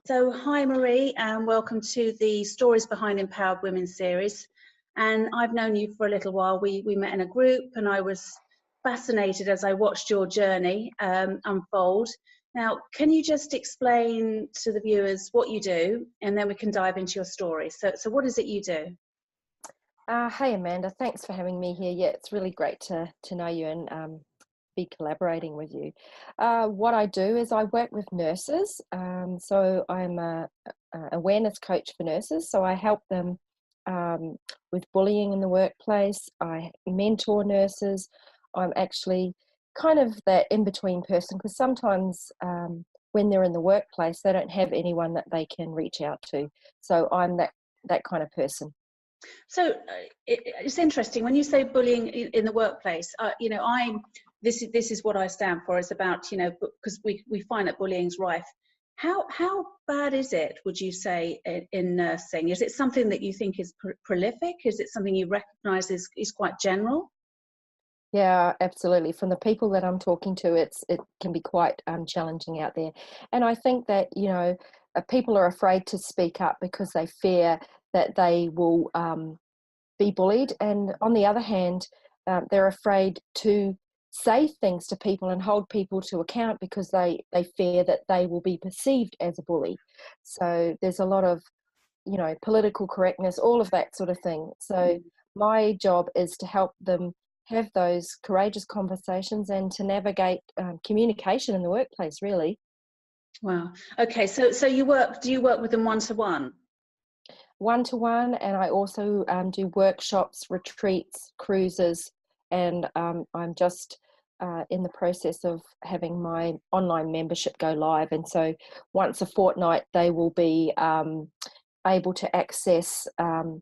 So, hi Marie, and welcome to the Stories Behind Empowered Women series. And I've known you for a little while. We met in a group, and I was fascinated as I watched your journey unfold. Now, can you just explain to the viewers what you do, and then we can dive into your story. So what is it you do? Hey Amanda, thanks for having me here. Yeah, it's really great to know you and be collaborating with you. What I do is I work with nurses. So I'm a awareness coach for nurses. So I help them with bullying in the workplace. I mentor nurses. I'm actually kind of that in-between person, because sometimes when they're in the workplace, they don't have anyone that they can reach out to. So I'm that kind of person. So it's interesting when you say bullying in the workplace. This is what I stand for. It's about, because we find that bullying's rife. How bad is it, would you say, in nursing? Is it something that you think is prolific? Is it something you recognise is quite general? Yeah, absolutely. From the people that I'm talking to, it can be quite challenging out there. And I think that, people are afraid to speak up because they fear that they will be bullied. And on the other hand, they're afraid to say things to people and hold people to account because they fear that they will be perceived as a bully. So there's a lot of, political correctness, all of that sort of thing. So my job is to help them have those courageous conversations and to navigate communication in the workplace, really. Wow. Okay. So do you work with them one-to-one? One-to-one, and I also do workshops, retreats, cruises, and I'm just in the process of having my online membership go live. And so once a fortnight, they will be able to access an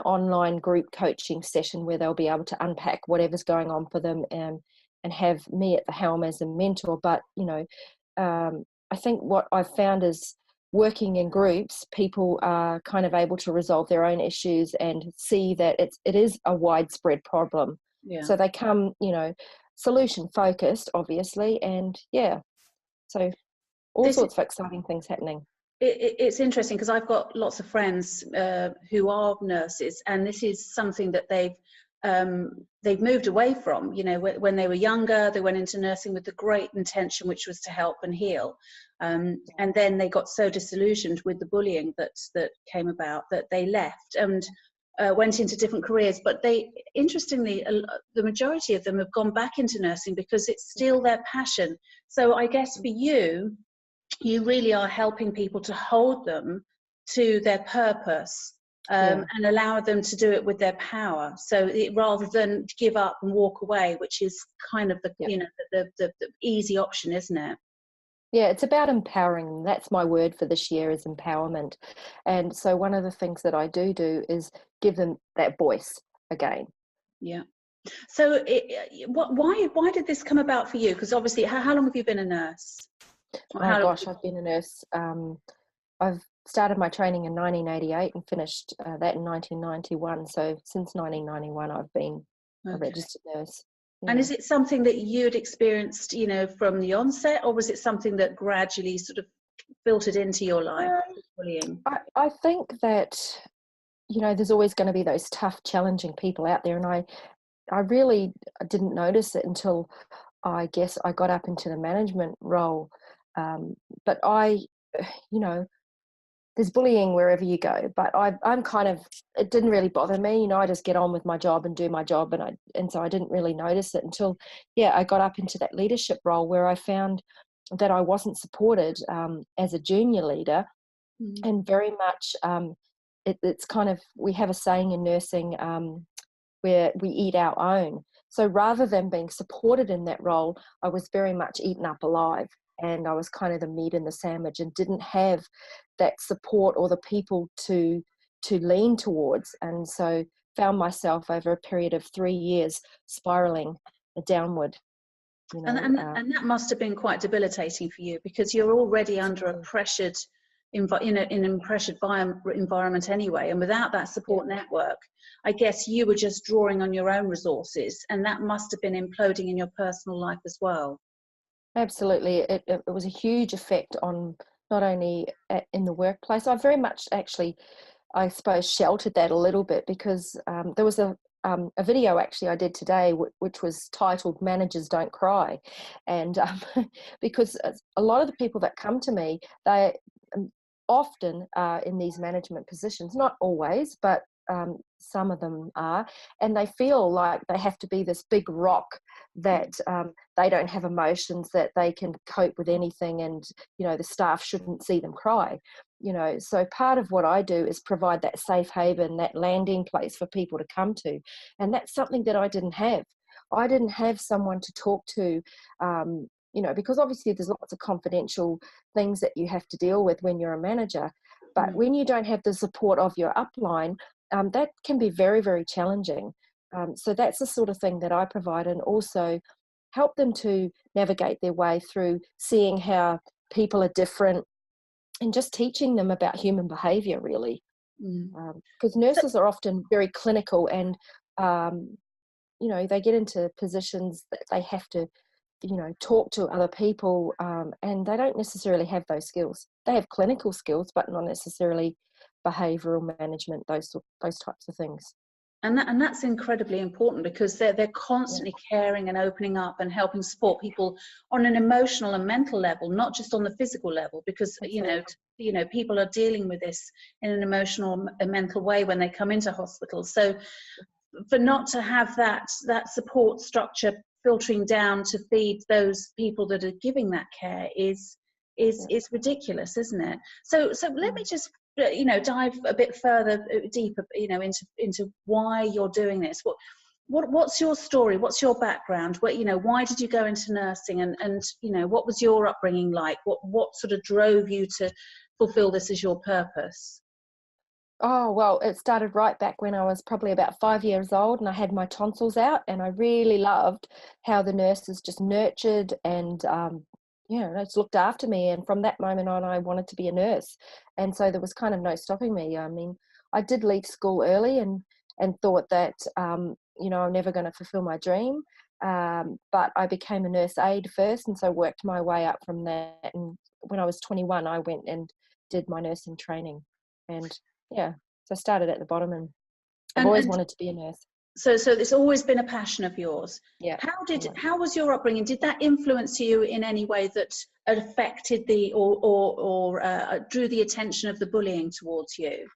online group coaching session where they'll be able to unpack whatever's going on for them and have me at the helm as a mentor. But, I think what I've found is working in groups, people are kind of able to resolve their own issues and see that it is a widespread problem. Yeah. So they come, solution focused, obviously, and so all sorts of exciting things happening. It's interesting because I've got lots of friends who are nurses, and this is something that they've moved away from. When they were younger, they went into nursing with the great intention, which was to help and heal, and then they got so disillusioned with the bullying that came about that they left and went into different careers. But interestingly, the majority of them have gone back into nursing because it's still their passion. So I guess for you really are helping people to hold them to their purpose and allow them to do it with their power. So rather than give up and walk away, which is kind of the easy option, isn't it? Yeah, it's about empowering them. That's my word for this year, is empowerment. And so one of the things that I do is give them that voice again. Yeah. So why did this come about for you? Because obviously, how long have you been a nurse? Oh gosh, I've been a nurse. I've started my training in 1988 and finished that in 1991. So since 1991, I've been a registered nurse. Yeah. And is it something that you'd experienced, from the onset, or was it something that gradually sort of filtered into your life? Bullying? I think that, there's always going to be those tough, challenging people out there. And I really didn't notice it until I guess I got up into the management role. But there's bullying wherever you go, but I'm kind of, it didn't really bother me. I just get on with my job and do my job. And so I didn't really notice it until, I got up into that leadership role where I found that I wasn't supported as a junior leader. And very much, it's kind of, we have a saying in nursing where we eat our own. So rather than being supported in that role, I was very much eaten up alive. And I was kind of the meat in the sandwich and didn't have that support or the people to lean towards. And so found myself over a period of 3 years spiraling downward. And that must have been quite debilitating for you, because you're already under a pressured, in a pressured environment anyway. And without that support network, I guess you were just drawing on your own resources, and that must have been imploding in your personal life as well. Absolutely. It was a huge effect on not only in the workplace. I very much actually, I suppose, sheltered that a little bit, because there was a video actually I did today, which was titled "Managers Don't Cry," and because a lot of the people that come to me, they often are in these management positions, not always, but some of them are, and they feel like they have to be this big rock, that they don't have emotions, that they can cope with anything, and the staff shouldn't see them cry. So part of what I do is provide that safe haven, that landing place for people to come to, and that's something that I didn't have. I didn't have someone to talk to, because obviously there's lots of confidential things that you have to deal with when you're a manager, but when you don't have the support of your upline, that can be very, very challenging. So that's the sort of thing that I provide, and also help them to navigate their way through seeing how people are different, and just teaching them about human behavior, really. Because nurses are often very clinical, and they get into positions that they have to talk to other people, and they don't necessarily have those skills. They have clinical skills, but not necessarily behavioural management, those types of things. And that's incredibly important, because they're constantly caring and opening up and helping support people on an emotional and mental level, not just on the physical level, because people are dealing with this in an emotional and mental way when they come into hospital. So for not to have that support structure filtering down to feed those people that are giving that care is ridiculous, isn't it? So let me just dive a bit further, deeper, into why you're doing this. What's your story? What's your background? Why did you go into nursing, and what was your upbringing like? What sort of drove you to fulfill this as your purpose? Oh, well, it started right back when I was probably about 5 years old, and I had my tonsils out, and I really loved how the nurses just nurtured and just looked after me. And from that moment on, I wanted to be a nurse, and so there was kind of no stopping me. I mean, I did leave school early, and thought that I'm never going to fulfill my dream, but I became a nurse aide first, and so worked my way up from that. And when I was 21, I went and did my nursing training, and so I started at the bottom, and I've always wanted to be a nurse. So it's always been a passion of yours. Yeah. How was your upbringing? Did that influence you in any way that affected or drew the attention of the bullying towards you?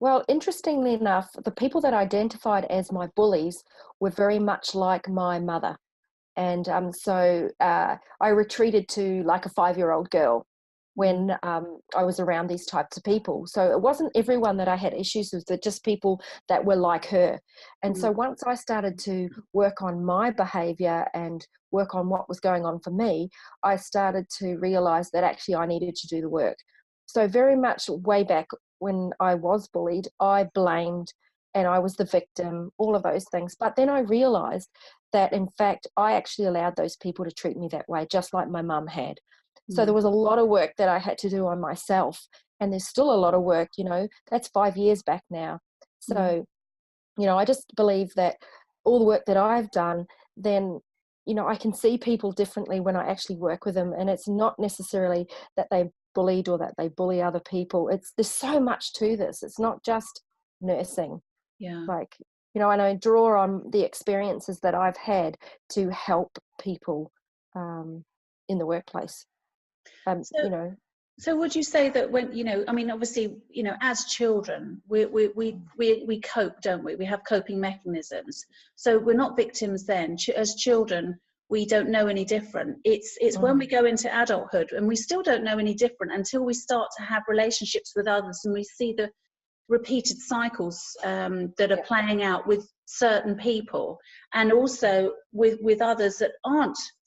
Well, interestingly enough, the people that identified as my bullies were very much like my mother. And so I retreated to like a 5-year-old girl when I was around these types of people. So it wasn't everyone that I had issues with, but just people that were like her. And so once I started to work on my behavior and work on what was going on for me, I started to realize that actually I needed to do the work. So very much way back when I was bullied, I blamed and I was the victim, all of those things. But then I realized that in fact, I actually allowed those people to treat me that way, just like my mum had. So there was a lot of work that I had to do on myself, and there's still a lot of work, that's 5 years back now. So, I just believe that all the work that I've done, then, I can see people differently when I actually work with them. And it's not necessarily that they bullied or that they bully other people. There's so much to this. It's not just nursing. Yeah. Like, and I draw on the experiences that I've had to help people in the workplace. So would you say that when, obviously, as children, we cope, don't we? We have coping mechanisms. So we're not victims then. As children, we don't know any different. It's when we go into adulthood, and we still don't know any different until we start to have relationships with others, and we see the repeated cycles that are playing out with certain people, and also with others that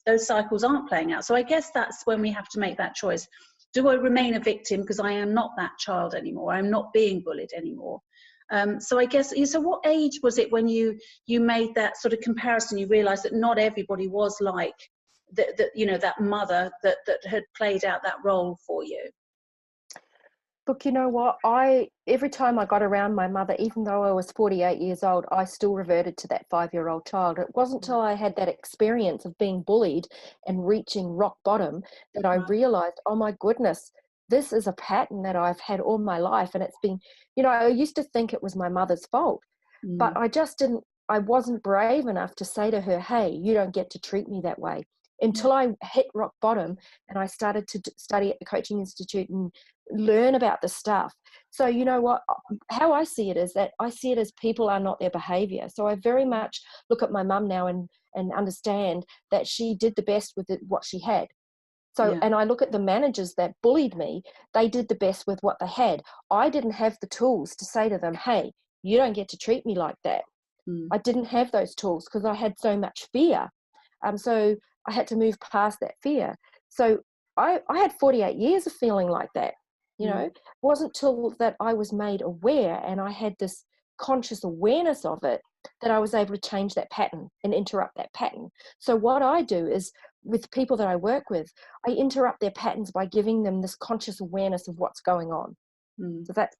those cycles aren't playing out. So I guess that's when we have to make that choice. Do I remain a victim because I am not that child anymore? I'm not being bullied anymore. So I guess, so what age was it when you made that sort of comparison? You realized that not everybody was like that mother that had played out that role for you? Look, you know what? Every time I got around my mother, even though I was 48 years old, I still reverted to that 5-year-old child. It wasn't till I had that experience of being bullied and reaching rock bottom that I Wow. realized, oh my goodness, this is a pattern that I've had all my life. And it's been, I used to think it was my mother's fault, but Mm. I wasn't brave enough to say to her, hey, you don't get to treat me that way. Yeah. Until I hit rock bottom and I started to study at the Coaching Institute and learn about the stuff. So you know what, how I see it is that I see it as people are not their behavior. So I very much look at my mum now and understand that she did the best with what she had. So, Yeah. and I look at the managers that bullied me, they did the best with what they had. I didn't have the tools to say to them, hey, you don't get to treat me like that. Mm. I didn't have those tools because I had so much fear. So I had to move past that fear. So I had 48 years of feeling like that. Mm. It wasn't till that I was made aware and I had this conscious awareness of it that I was able to change that pattern and interrupt that pattern. So what I do is with people that I work with, I interrupt their patterns by giving them this conscious awareness of what's going on. Mm. So that's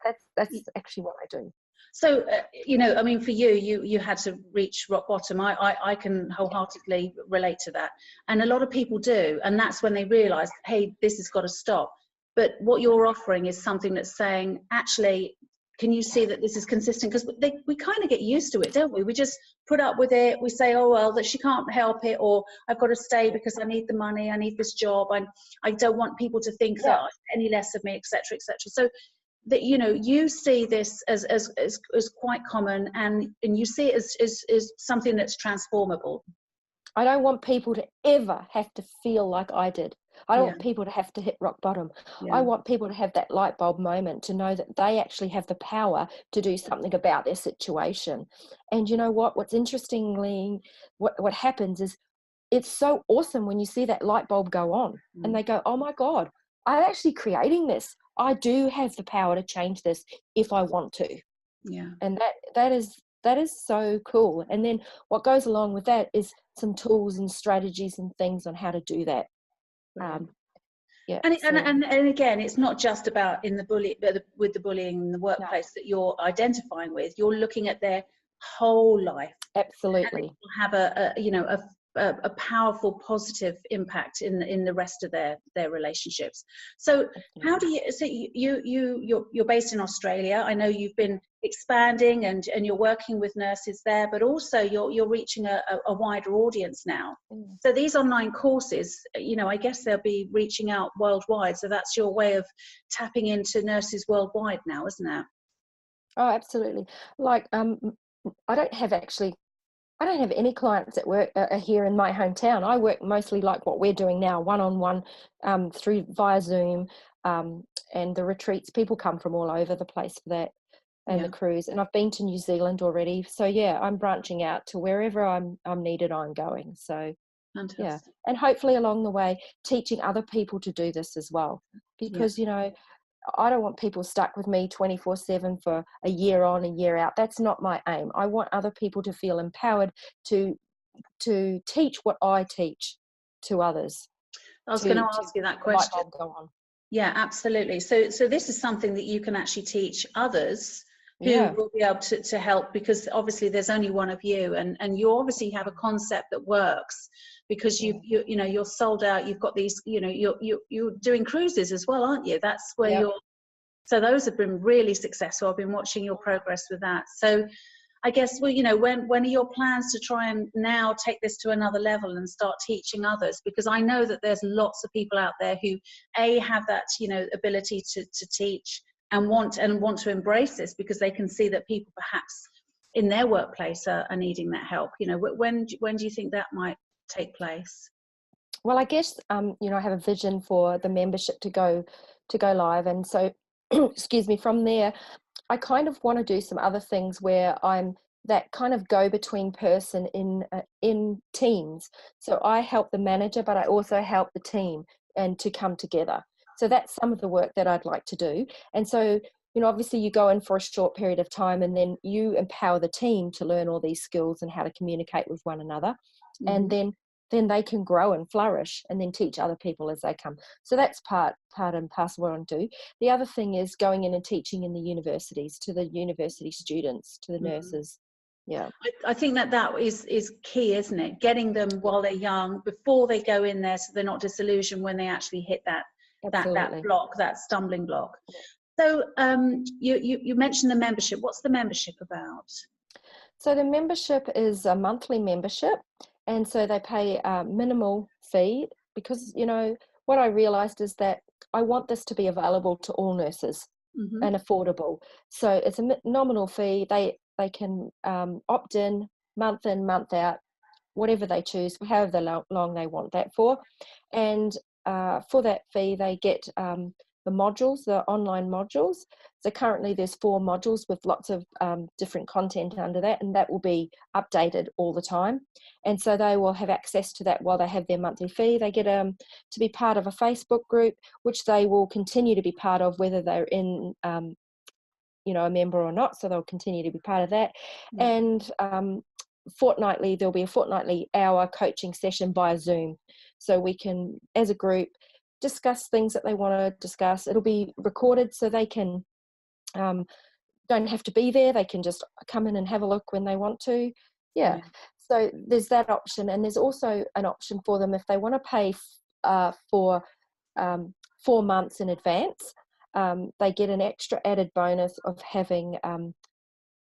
actually what I do. So, I mean, for you had to reach rock bottom. I can wholeheartedly relate to that. And a lot of people do. And that's when they realize, hey, this has got to stop. But what you're offering is something that's saying, actually, can you see that this is consistent? Because we kind of get used to it, don't we? We just put up with it. We say, oh, well, that she can't help it, or I've got to stay because I need the money. I need this job. I don't want people to think that any less of me, etc., etc. So, that you see this as quite common, and you see it as something that's transformable. I don't want people to ever have to feel like I did. I don't Yeah. want people to have to hit rock bottom. I Yeah. want people to have that light bulb moment to know that they actually have the power to do something about their situation. And you know what? What's interestingly, what happens is it's so awesome when you see that light bulb go on and they go, oh my God, I'm actually creating this. I do have the power to change this if I want to. Yeah. And that is so cool. And then what goes along with that is some tools and strategies and things on how to do that. Yeah. And again, it's not just about with the bullying in the workplace that you're identifying with. You're looking at their whole life. Absolutely. And it will have a powerful positive impact in the rest of their relationships. So how do you? So you're based in Australia. I know you've been expanding and you're working with nurses there, but also you're reaching a wider audience now. So these online courses, I guess they'll be reaching out worldwide. So that's your way of tapping into nurses worldwide now, isn't it? Oh, absolutely. Like I don't have any clients that work here in my hometown. I work mostly like what we're doing now, one-on-one via Zoom, and the retreats. People come from all over the place for that, and the cruise. And I've been to New Zealand already. So yeah, I'm branching out to wherever I'm needed. I'm going. So Fantastic. yeah, and hopefully along the way teaching other people to do this as well, because I don't want people stuck with me 24/7 for a year on, a year out. That's not my aim. I want other people to feel empowered to teach what I teach to others. I was going to ask you that question. Go on. Yeah, absolutely. So this is something that you can actually teach others who will be able to help, because obviously there's only one of you, and you obviously have a concept that works, because you're sold out. You've got these, you're doing cruises as well, aren't you? That's where so those have been really successful. I've been watching your progress with that. So I guess, when are your plans to try and now take this to another level and start teaching others? Because I know that there's lots of people out there who have that, ability to teach and want to embrace this, because they can see that people perhaps in their workplace are needing that help. When do you think that might take place? Well, I guess I have a vision for the membership to go live, and so excuse me, from there I kind of want to do some other things where I'm that kind of go-between person in teams. So I help the manager, but I also help the team and to come together. So that's some of the work that I'd like to do. And so, obviously you go in for a short period of time and then you empower the team to learn all these skills and how to communicate with one another. And then then they can grow and flourish and then teach other people as they come. So that's part and parcel what I do. The other thing is going in and teaching in the universities, to the university students, to the nurses. Yeah. I think that is key, isn't it? Getting them while they're young, before they go in there, so they're not disillusioned when they actually hit that block, that stumbling block. So you mentioned the membership. What's the membership about? So the membership is a monthly membership, and so they pay a minimal fee, because, you know, what I realized is that I want this to be available to all nurses and affordable. So it's a nominal fee. They can opt in, month out, whatever they choose, however long they want that for. And for that fee, they get the modules, the online modules. So currently there's 4 modules with lots of different content under that, and that will be updated all the time. And so they will have access to that while they have their monthly fee. They get to be part of a Facebook group, which they will continue to be part of, whether they're in you know, a member or not. So they'll continue to be part of that. And fortnightly, there'll be a fortnightly hour coaching session via Zoom. So we can, as a group, discuss things that they want to discuss. It'll be recorded, so they can don't have to be there. They can just come in and have a look when they want to. Yeah. So there's that option, and there's also an option for them if they want to pay for 4 months in advance. They get an extra added bonus of having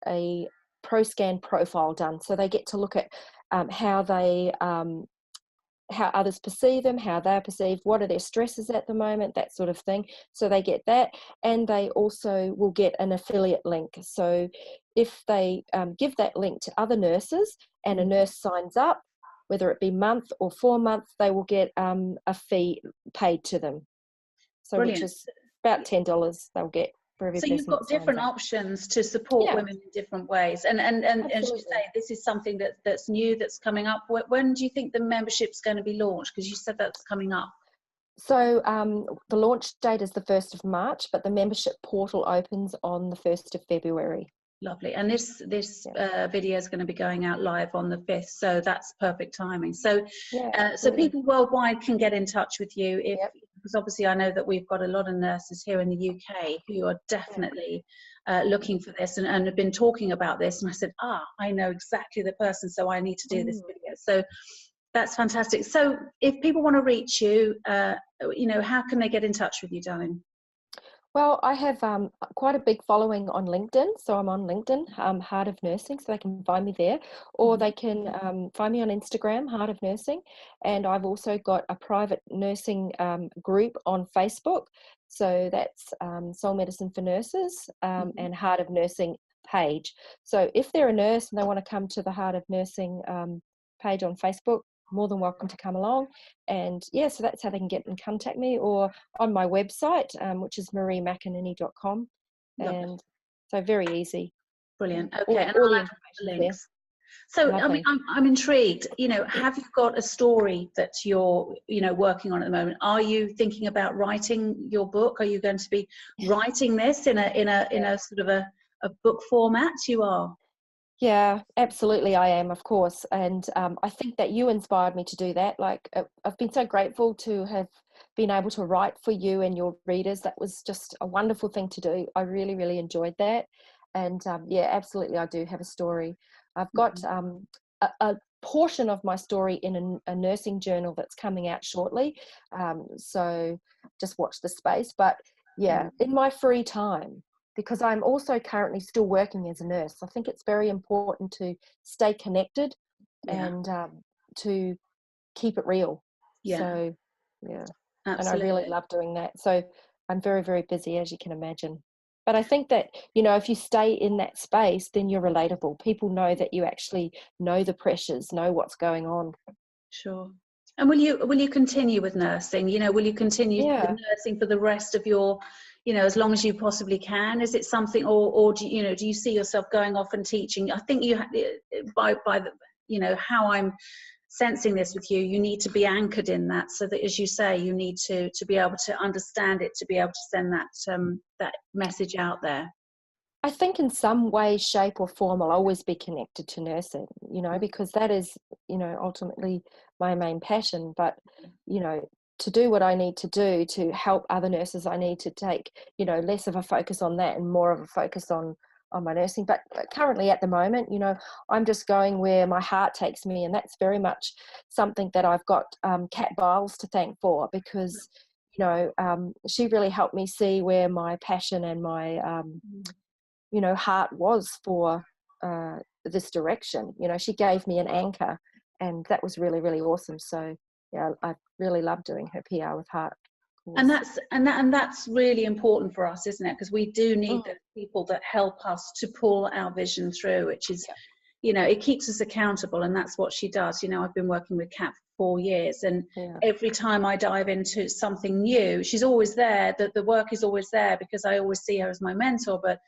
a ProScan profile done. So they get to look at how they how others perceive them, how they're perceived, what are their stresses at the moment, that sort of thing. So they get that, and they also will get an affiliate link. So if they give that link to other nurses and a nurse signs up, whether it be month or 4 months, they will get a fee paid to them. So Brilliant. Which is about $10 they'll get. So you've got different options to support women in different ways, and as you say, this is something that's new, that's coming up. When do you think the membership's going to be launched? Because you said that's coming up. So the launch date is the 1st of March, but the membership portal opens on the 1st of February. Lovely. And this video is going to be going out live on the 5th, so that's perfect timing. So so people worldwide can get in touch with you because obviously I know that we've got a lot of nurses here in the UK who are definitely looking for this and have been talking about this, and I said, I know exactly the person, so I need to do this video. So that's fantastic. So if people want to reach you, you know, how can they get in touch with you, darling? Well, I have quite a big following on LinkedIn. So I'm on LinkedIn, Heart of Nursing, so they can find me there. Or they can find me on Instagram, Heart of Nursing. And I've also got a private nursing group on Facebook. So that's Soul Medicine for Nurses and Heart of Nursing page. So if they're a nurse and they want to come to the Heart of Nursing page on Facebook, more than welcome to come along. And so that's how they can get and contact me, or on my website, which is mariemcaneney.com. And so very easy. Brilliant. Okay, and I'll add links. So I mean, I'm intrigued. You know, have you got a story that you're working on at the moment? Are you thinking about writing your book? Are you going to be writing this in a sort of a book format? You are. Yeah, absolutely, I am, of course. And I think that you inspired me to do that. Like, I've been so grateful to have been able to write for you and your readers. That was just a wonderful thing to do. I really, really enjoyed that. And absolutely, I do have a story. I've got a portion of my story in a nursing journal that's coming out shortly. So just watch the space. But in my free time, because I'm also currently still working as a nurse, I think it's very important to stay connected and to keep it real. So, and I really love doing that. So I'm very, very busy, as you can imagine. But I think that, if you stay in that space, then you're relatable. People know that you actually know the pressures, know what's going on. Sure. And will you continue with nursing? Will you continue with nursing for the rest of your, as long as you possibly can? Is it something, or do you see yourself going off and teaching? I think you by the, how I'm sensing this with you, you need to be anchored in that, so that, as you say, you need to be able to understand it, to be able to send that message out there. I think in some way, shape or form, I'll always be connected to nursing, you know, because that is, you know, ultimately my main passion. But, you know, to do what I need to do to help other nurses, I need to take, you know, less of a focus on that and more of a focus on my nursing. But currently at the moment, you know, I'm just going where my heart takes me. And that's very much something that I've got Kat Biles to thank for, because, you know, she really helped me see where my passion and my, you know, heart was for this direction. You know, she gave me an anchor, and that was really, really awesome. So yeah, I really love doing her PR with heart. And that's really important for us, isn't it? Because we do need the people that help us to pull our vision through, which is, you know, it keeps us accountable, and that's what she does. You know, I've been working with Kat for 4 years, and every time I dive into something new, she's always there. The work is always there because I always see her as my mentor. But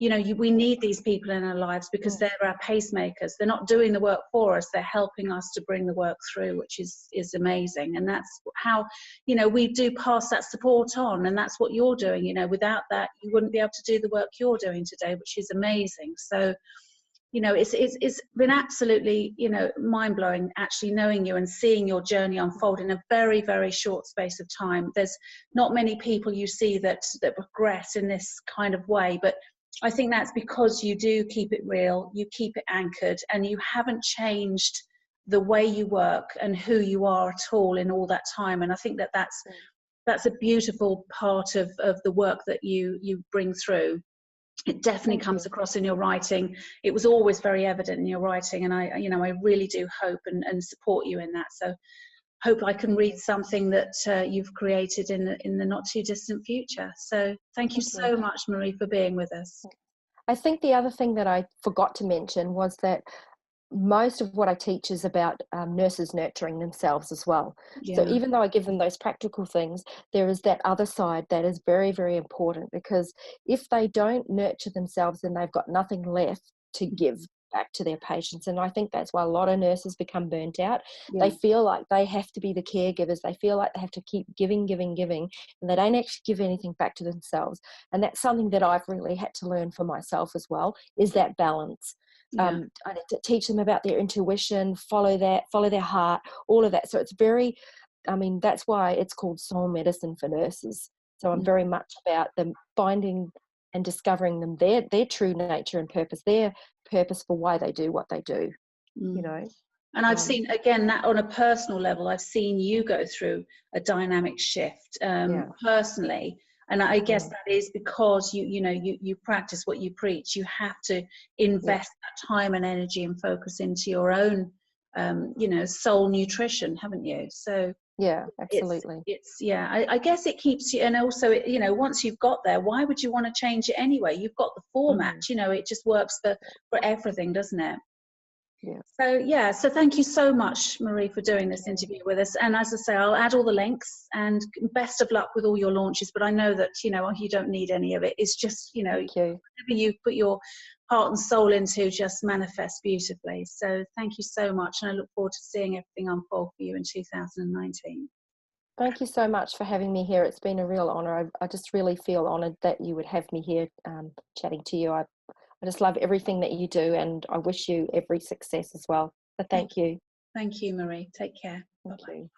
you know, we need these people in our lives because they're our pacemakers. They're not doing the work for us. They're helping us to bring the work through, which is amazing. And that's how, you know, we do pass that support on. And that's what you're doing. You know, without that, you wouldn't be able to do the work you're doing today, which is amazing. So, you know, it's been absolutely, you know, mind-blowing actually knowing you and seeing your journey unfold in a very, very short space of time. There's not many people you see that progress in this kind of way, but I think that's because you do keep it real, you keep it anchored, and you haven't changed the way you work and who you are at all in all that time. And I think that's a beautiful part of the work that you bring through. It definitely comes across in your writing. It was always very evident in your writing, and I really do hope and support you in that. So hope I can read something that you've created in the not too distant future. So thank you so much, Marie, for being with us. I think the other thing that I forgot to mention was that most of what I teach is about nurses nurturing themselves as well. So even though I give them those practical things, there is that other side that is very, very important, because if they don't nurture themselves, then they've got nothing left to give back to their patients. And I think that's why a lot of nurses become burnt out. They feel like they have to be the caregivers. They feel like they have to keep giving, and they don't actually give anything back to themselves. And that's something that I've really had to learn for myself as well, is that balance. I need to teach them about their intuition, follow their heart, all of that. So it's very, I mean, that's why it's called soul medicine for nurses. So I'm very much about them finding and discovering them their true nature and purpose, their purpose for why they do what they do, you know. And I've seen, again, that on a personal level, I've seen you go through a dynamic shift personally. And I guess that is because you practice what you preach. You have to invest that time and energy and focus into your own, soul nutrition, haven't you? So yeah, absolutely. I guess it keeps you, and also, once you've got there, why would you want to change it anyway? You've got the format, it just works for everything, doesn't it? So thank you so much, Marie, for doing this interview with us. And as I say, I'll add all the links, and best of luck with all your launches. But I know that, you don't need any of it. It's just, whatever you put your heart and soul into just manifests beautifully. So thank you so much. And I look forward to seeing everything unfold for you in 2019. Thank you so much for having me here. It's been a real honor. I just really feel honored that you would have me here chatting to you. I just love everything that you do, and I wish you every success as well. So thank you. Thank you, Marie. Take care. Thank you.